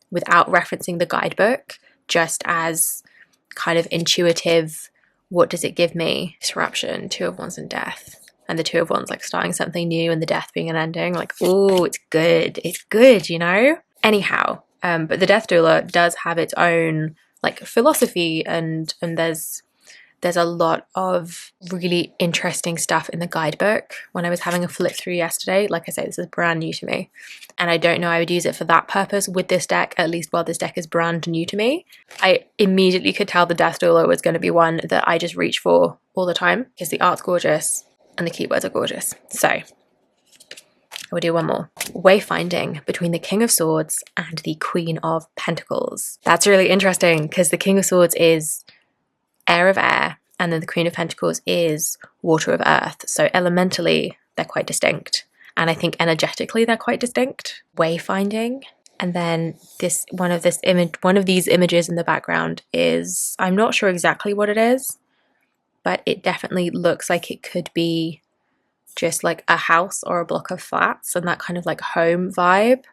without referencing the guidebook, just as kind of intuitive, what does it give me? Disruption, Two of Wands and Death. And the Two of Wands like starting something new, and the Death being an ending. Like, oh, it's good, you know? Anyhow, but the Death Doula does have its own like philosophy, and there's a lot of really interesting stuff in the guidebook. When I was having a flip through yesterday, like I say, this is brand new to me, and I don't know I would use it for that purpose with this deck, at least while this deck is brand new to me. I immediately could tell the Death Doula was going to be one that I just reach for all the time, because the art's gorgeous and the keywords are gorgeous. So I will do one more. Wayfinding between the King of Swords and the Queen of Pentacles. That's really interesting, because the King of Swords is air of air, and then the Queen of Pentacles is water of earth. So elementally, they're quite distinct. And I think energetically, they're quite distinct. Wayfinding. And then one of these images in the background is, I'm not sure exactly what it is, but it definitely looks like it could be just like a house or a block of flats, and that kind of like home vibe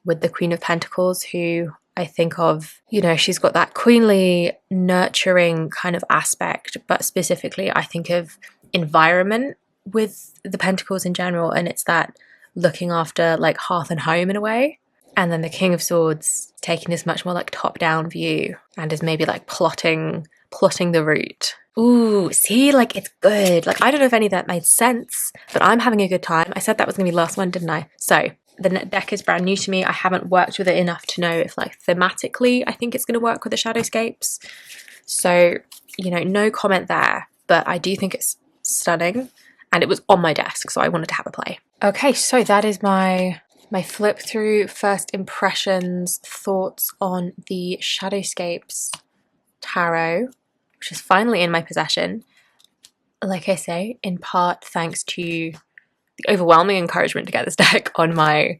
with the Queen of Pentacles, who I think of, you know, she's got that queenly, nurturing kind of aspect, but specifically I think of environment with the Pentacles in general, and it's that looking after like hearth and home in a way. And then the King of Swords taking this much more like top-down view, and is maybe like plotting the route. Ooh, see, like it's good. Like, I don't know if any of that made sense, but I'm having a good time. I said that was gonna be the last one, didn't I? So the deck is brand new to me. I haven't worked with it enough to know if like thematically I think it's going to work with the Shadowscapes. So, you know, no comment there, but I do think it's stunning, and it was on my desk, so I wanted to have a play. Okay, so that is my flip through, first impressions, thoughts on the Shadowscapes tarot, which is finally in my possession. Like I say, in part thanks to the overwhelming encouragement to get this deck on my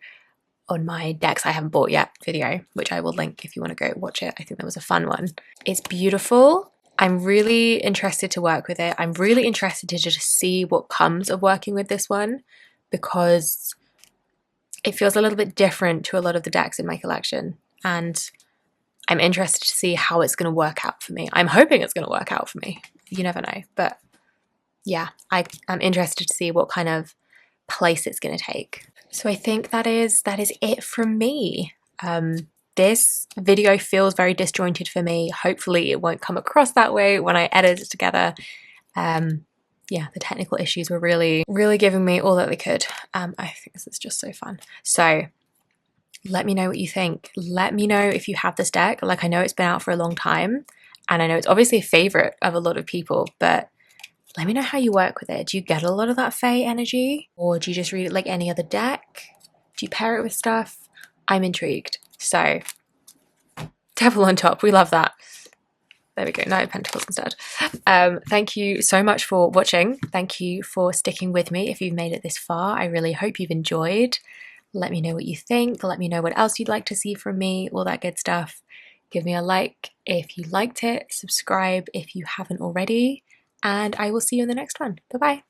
decks I haven't bought yet video, which I will link if you want to go watch it. I think that was a fun one. It's beautiful. I'm really interested to work with it. I'm really interested to just see what comes of working with this one, because it feels a little bit different to a lot of the decks in my collection, and I'm interested to see how it's going to work out for me. I'm hoping it's going to work out for me. You never know, but yeah, I'm interested to see what kind of place it's going to take. So I think that is it from me. This video feels very disjointed for me. Hopefully it won't come across that way when I edit it together. Yeah, the technical issues were really giving me all that they could. I think this is just so fun. So let me know what you think. Let me know if you have this deck. Like, I know it's been out for a long time, and I know it's obviously a favorite of a lot of people, but let me know how you work with it. Do you get a lot of that Fae energy? Or do you just read it like any other deck? Do you pair it with stuff? I'm intrigued. So, Devil on top. We love that. There we go. Knight of Pentacles instead. Thank you so much for watching. Thank you for sticking with me if you've made it this far. I really hope you've enjoyed. Let me know what you think. Let me know what else you'd like to see from me. All that good stuff. Give me a like if you liked it. Subscribe if you haven't already. And I will see you in the next one. Bye-bye.